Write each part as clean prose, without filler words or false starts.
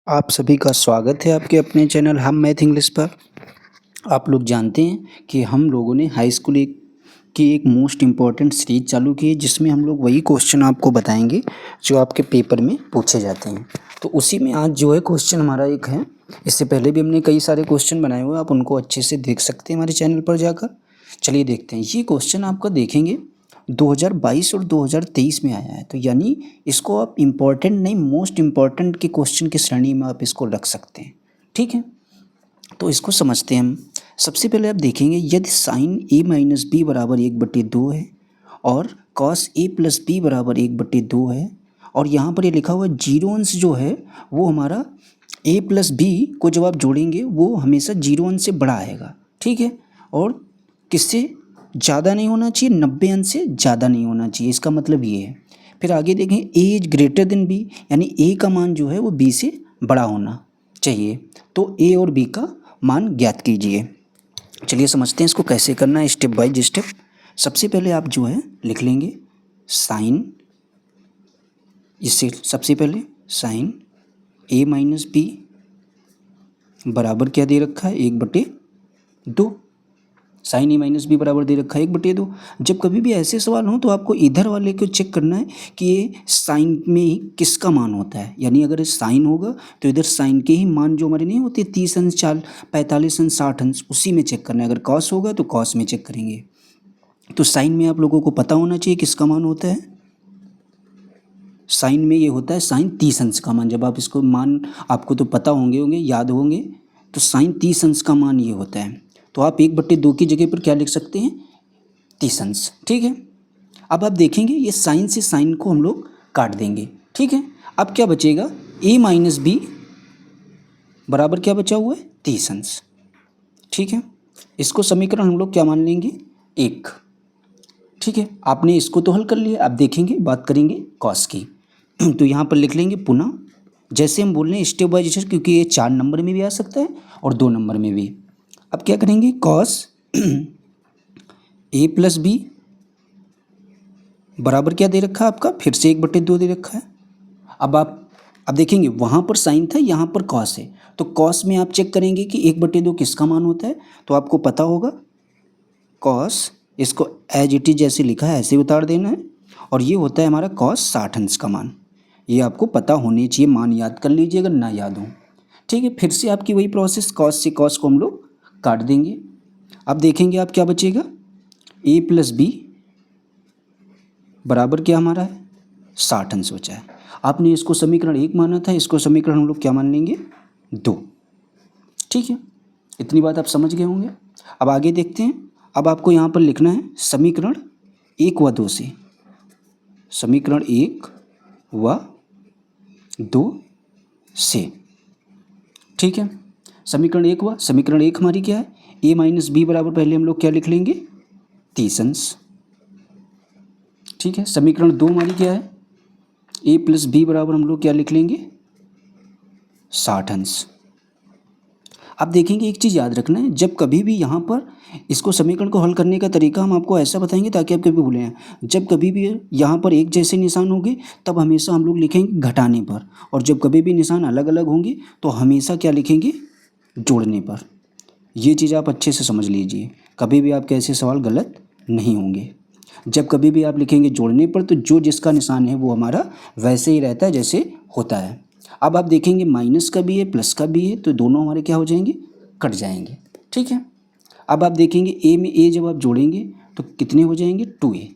आप सभी का स्वागत है आपके अपने चैनल हम मैथ इंग्लिश पर। आप लोग जानते हैं कि हम लोगों ने हाई स्कूल की एक मोस्ट इम्पॉर्टेंट सीरीज चालू की है, जिसमें हम लोग वही क्वेश्चन आपको बताएंगे जो आपके पेपर में पूछे जाते हैं। तो उसी में आज जो है क्वेश्चन हमारा एक है। इससे पहले भी हमने कई सारे क्वेश्चन बनाए हुए हैं, आप उनको अच्छे से देख सकते हैं हमारे चैनल पर जाकर। चलिए देखते हैं। ये क्वेश्चन आपका देखेंगे 2022 और 2023 में आया है, तो यानी इसको आप इम्पॉर्टेंट नहीं, मोस्ट इम्पॉर्टेंट के क्वेश्चन की श्रेणी में आप इसको रख सकते हैं। ठीक है, तो इसको समझते हैं हम। सबसे पहले आप देखेंगे, यदि साइन ए माइनस बी बराबर 1/2 है और कॉस ए प्लस बी बराबर 1/2 है, और यहाँ पर ये लिखा हुआ जीरो अंश जो है वो हमारा ए प्लस बी को जब आप जोड़ेंगे वो हमेशा जीरो अंश से बड़ा आएगा। ठीक है, और किससे ज़्यादा नहीं होना चाहिए, 90 अंश से ज़्यादा नहीं होना चाहिए, इसका मतलब ये है। फिर आगे देखें, ए इज ग्रेटर देन बी, यानी ए का मान जो है वो बी से बड़ा होना चाहिए। तो ए और बी का मान ज्ञात कीजिए। चलिए समझते हैं इसको कैसे करना है, स्टेप बाय स्टेप। सबसे पहले आप जो है लिख लेंगे साइन, इससे सबसे पहले साइन ए माइनस बी बराबर क्या दे रखा है, 1/2। साइन ए माइनस बी बराबर दे रखा है 1/2। जब कभी भी ऐसे सवाल हो तो आपको इधर वाले को चेक करना है कि ये साइन में ही किसका मान होता है। यानी अगर साइन होगा तो इधर साइन के ही मान जो हमारे नहीं होते 30 अंश, 45 अंश, 60 अंश, उसी में चेक करना है। अगर कॉस होगा तो कॉस में चेक करेंगे। तो साइन में आप लोगों को पता होना चाहिए किसका मान होता है। साइन में ये होता है साइन 30 अंश का मान। जब आप इसको मान आपको तो पता होंगे याद होंगे, तो साइन 30 अंश का मान ये होता है। तो आप 1/2 की जगह पर क्या लिख सकते हैं, 30 अंश। ठीक है, अब आप देखेंगे ये साइन से साइन को हम लोग काट देंगे। ठीक है, अब क्या बचेगा, ए माइनस बी बराबर क्या बचा हुआ है, 30 अंश। ठीक है, इसको समीकरण हम लोग क्या मान लेंगे, 1। ठीक है, आपने इसको तो हल कर लिया। अब देखेंगे, बात करेंगे कॉस की। तो यहाँ पर लिख लेंगे पुनः, जैसे हम बोल रहे हैं स्टेप बाय स्टेप, क्योंकि ये 4 नंबर में भी आ सकता है और 2 नंबर में भी। अब क्या करेंगे, कॉस ए प्लस बी बराबर क्या दे रखा है आपका, फिर से 1/2 दे रखा है। अब देखेंगे वहाँ पर साइन था, यहाँ पर कॉस है, तो कॉस में आप चेक करेंगे कि 1/2 किसका मान होता है। तो आपको पता होगा कॉस, इसको एज इट इज जैसे लिखा है ऐसे उतार देना है, और ये होता है हमारा कॉस 60 अंश का मान। ये आपको पता होने चाहिए, मान याद कर लीजिए अगर ना याद हो। ठीक है, फिर से आपकी वही प्रोसेस, कॉस से कॉस को हम लोग काट देंगे। अब देखेंगे आप क्या बचेगा, ए प्लस बी बराबर क्या हमारा है, 60 अंश बचा है। आपने इसको समीकरण 1 माना था, इसको समीकरण हम लोग क्या मान लेंगे, 2। ठीक है, इतनी बात आप समझ गए होंगे। अब आगे देखते हैं। अब आपको यहाँ पर लिखना है समीकरण 1 व 2 से, समीकरण 1 व 2 से। ठीक है, समीकरण 1 हमारी क्या है, ए माइनस बी बराबर पहले हम लोग क्या लिख लेंगे, 30 अंश। ठीक है, समीकरण 2 हमारी क्या है, ए प्लस बी बराबर हम लोग क्या लिख लेंगे, 60 अंश। आप देखेंगे एक चीज़ याद रखना है, जब कभी भी यहाँ पर इसको समीकरण को हल करने का तरीका हम आपको ऐसा बताएंगे ताकि आप कभी भूलें। जब कभी भी यहाँ पर एक जैसे निशान होंगे तब हमेशा हम लोग लिखेंगे घटाने पर, और जब कभी भी निशान अलग अलग होंगे तो हमेशा क्या लिखेंगे, जोड़ने पर। ये चीज़ आप अच्छे से समझ लीजिए, कभी भी आपके ऐसे सवाल गलत नहीं होंगे। जब कभी भी आप लिखेंगे जोड़ने पर तो जो जिसका निशान है वो हमारा वैसे ही रहता है जैसे होता है। अब आप देखेंगे माइनस का भी है प्लस का भी है, तो दोनों हमारे क्या हो जाएंगे, कट जाएंगे। ठीक है, अब आप देखेंगे ए में ए जब आप जोड़ेंगे तो कितने हो जाएंगे, 2a।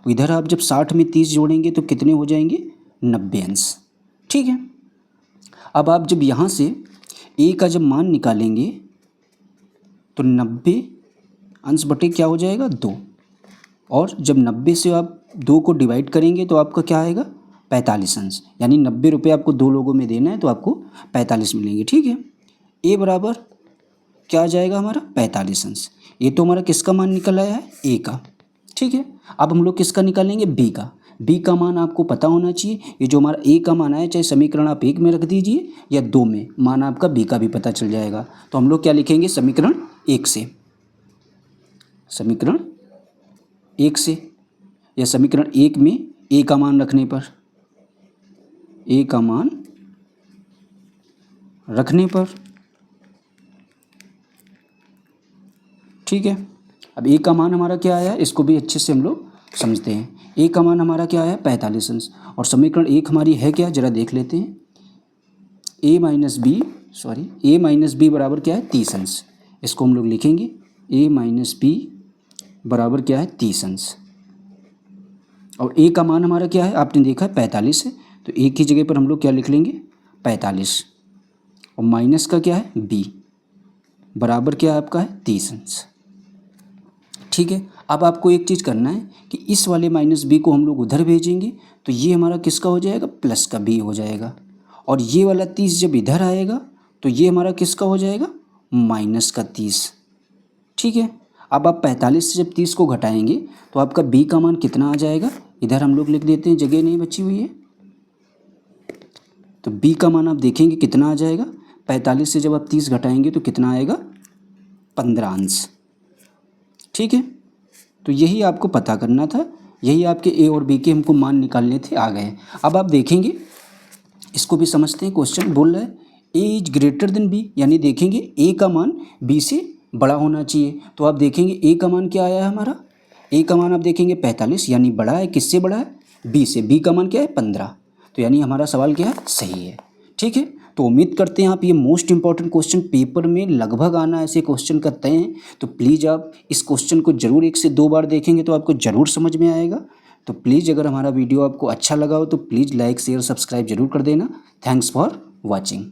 इधर आप जब 60 में 30 जोड़ेंगे तो कितने हो जाएंगे, 90 अंश। ठीक है, अब आप जब यहाँ से a का जब मान निकालेंगे तो 90 अंश बटे क्या हो जाएगा, 2। और जब 90 से आप 2 को डिवाइड करेंगे तो आपका क्या आएगा, 45 अंश। यानी 90 रुपये आपको 2 लोगों में देना है तो आपको 45 मिलेंगे। ठीक है, ए बराबर क्या आ जाएगा हमारा, 45 अंश। ये तो हमारा किसका मान निकल आया है, ए का। ठीक है, अब हम लोग किसका निकालेंगे, बी का। बी का मान आपको पता होना चाहिए। ये जो हमारा ए का मान आया, चाहे समीकरण आप 1 में रख दीजिए या 2 में, मान आपका बी का भी पता चल जाएगा। तो हम लोग क्या लिखेंगे, समीकरण 1 से, समीकरण 1 से, या समीकरण 1 में ए का मान रखने पर, ए का मान रखने पर, ठीक है। अब ए का मान हमारा क्या आया, इसको भी अच्छे से हम लोग समझते हैं। ए का मान हमारा क्या आया, 45 अंश, और समीकरण एक हमारी है क्या, जरा देख लेते हैं। ए माइनस बी बराबर क्या है, 30 अंश। इसको हम लोग लिखेंगे ए माइनस बी बराबर क्या है, 30 अंश। और ए का मान हमारा क्या है, आपने देखा है 45 है, तो ए की जगह पर हम लोग क्या लिख लेंगे, 45, और माइनस का क्या है, बी बराबर क्या है आपका है, 30 अंश, ठीक है। अब आपको एक चीज़ करना है कि इस वाले माइनस बी को हम लोग उधर भेजेंगे तो ये हमारा किसका हो जाएगा, प्लस का बी हो जाएगा। और ये वाला 30 जब इधर आएगा तो ये हमारा किसका हो जाएगा, माइनस का 30, ठीक है। अब आप 45 से जब 30 को घटाएंगे तो आपका बी का मान कितना आ जाएगा, इधर हम लोग लिख देते हैं, जगह नहीं बची हुई है, तो बी का मान आप देखेंगे कितना आ जाएगा, 45 से जब आप 30 घटाएंगे तो कितना आएगा, 15 अंश, ठीक है। तो यही आपको पता करना था, यही आपके ए और बी के हमको मान निकालने थे, आ गए। अब आप देखेंगे, इसको भी समझते हैं। क्वेश्चन बोल रहा है ए इज ग्रेटर देन बी, यानी देखेंगे ए का मान बी से बड़ा होना चाहिए। तो आप देखेंगे ए का मान क्या आया है हमारा, ए का मान आप देखेंगे 45, यानी बड़ा है, किससे बड़ा है, बी से। बी का मान क्या है, 15, तो यानी हमारा सवाल क्या है, सही है, ठीक है। तो उम्मीद करते हैं आप ये मोस्ट इंपॉर्टेंट क्वेश्चन पेपर में लगभग आना ऐसे क्वेश्चन करते हैं, तो प्लीज़ आप इस क्वेश्चन को जरूर 1 से 2 बार देखेंगे तो आपको ज़रूर समझ में आएगा। तो प्लीज़ अगर हमारा वीडियो आपको अच्छा लगा हो तो प्लीज़ लाइक शेयर सब्सक्राइब जरूर कर देना। Thanks for watching.